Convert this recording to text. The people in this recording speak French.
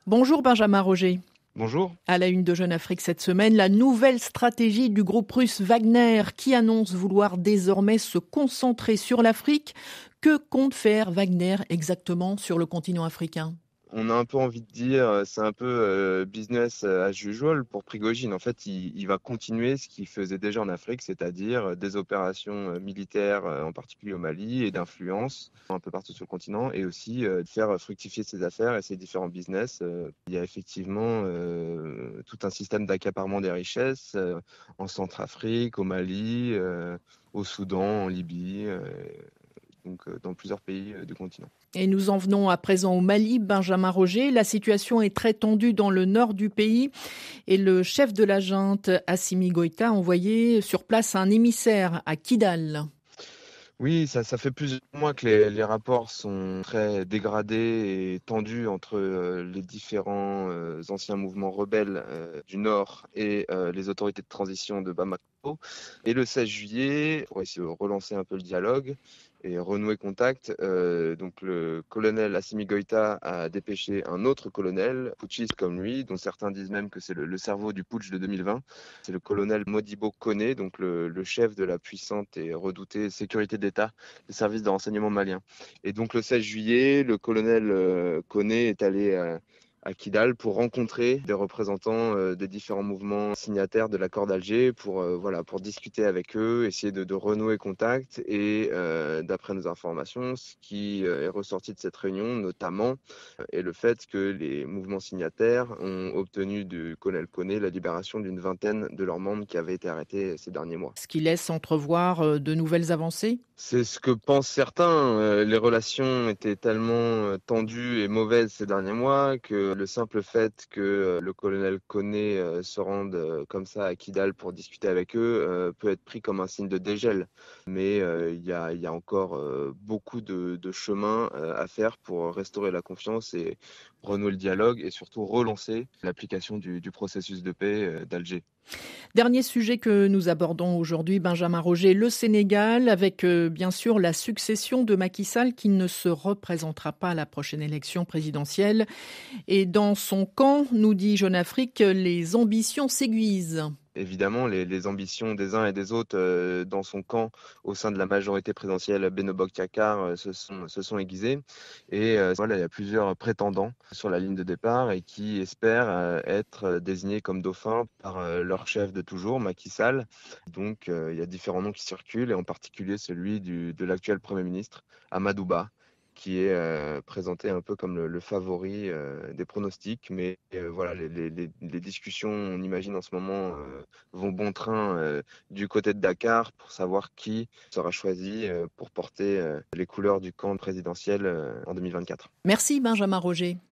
Bonjour Benjamin Roger. Bonjour. À la une de Jeune Afrique cette semaine, la nouvelle stratégie du groupe russe Wagner qui annonce vouloir désormais se concentrer sur l'Afrique. Que compte faire Wagner exactement sur le continent africain ? On a un peu envie de dire, c'est un peu business as usual pour Prigojine. En fait, il va continuer ce qu'il faisait déjà en Afrique, c'est-à-dire des opérations militaires, en particulier au Mali, et d'influence un peu partout sur le continent, et aussi de faire fructifier ses affaires et ses différents business. Il y a effectivement tout un système d'accaparement des richesses en Centrafrique, au Mali, au Soudan, en Libye, donc dans plusieurs pays du continent. Et nous en venons à présent au Mali, Benjamin Roger. La situation est très tendue dans le nord du pays et le chef de la junte, Assimi Goïta, a envoyé sur place un émissaire à Kidal. Oui, ça fait plusieurs mois que les rapports sont très dégradés et tendus entre les différents anciens mouvements rebelles du Nord et les autorités de transition de Bamako. Et le 16 juillet, pour essayer de relancer un peu le dialogue et renouer contact, donc le colonel Assimi Goïta a dépêché un autre colonel, putschiste comme lui, dont certains disent même que c'est le cerveau du putsch de 2020. C'est le colonel Modibo Koné, donc le chef de la puissante et redoutée sécurité d'État des services de renseignement maliens. Et donc le 16 juillet, le colonel Koné est allé à Kidal pour rencontrer des représentants des différents mouvements signataires de l'accord d'Alger pour discuter avec eux, essayer de renouer contact. Et d'après nos informations, ce qui est ressorti de cette réunion notamment est le fait que les mouvements signataires ont obtenu du colonel Koné la libération d'une vingtaine de leurs membres qui avaient été arrêtés ces derniers mois. Ce qui laisse entrevoir de nouvelles avancées. C'est ce que pensent certains. Les relations étaient tellement tendues et mauvaises ces derniers mois que le simple fait que le colonel Koné se rende comme ça à Kidal pour discuter avec eux peut être pris comme un signe de dégel. Mais il y a encore beaucoup de chemin à faire pour restaurer la confiance et renouer le dialogue et surtout relancer l'application du processus de paix d'Alger. Dernier sujet que nous abordons aujourd'hui, Benjamin Roger, le Sénégal, avec bien sûr la succession de Macky Sall qui ne se représentera pas à la prochaine élection présidentielle. Et dans son camp, nous dit Jeune Afrique, les ambitions s'aiguisent. Évidemment, les ambitions des uns et des autres dans son camp au sein de la majorité présidentielle Benno Bokk Yakaar se sont aiguisées. Et voilà, il y a plusieurs prétendants sur la ligne de départ et qui espèrent être désignés comme dauphins par leur chef de toujours, Macky Sall. Donc il y a différents noms qui circulent et en particulier celui de l'actuel Premier ministre, Amadou Ba, qui est présenté un peu comme le favori des pronostics. Mais voilà, les discussions, on imagine en ce moment, vont bon train du côté de Dakar pour savoir qui sera choisi pour porter les couleurs du camp présidentiel en 2024. Merci Benjamin Roger.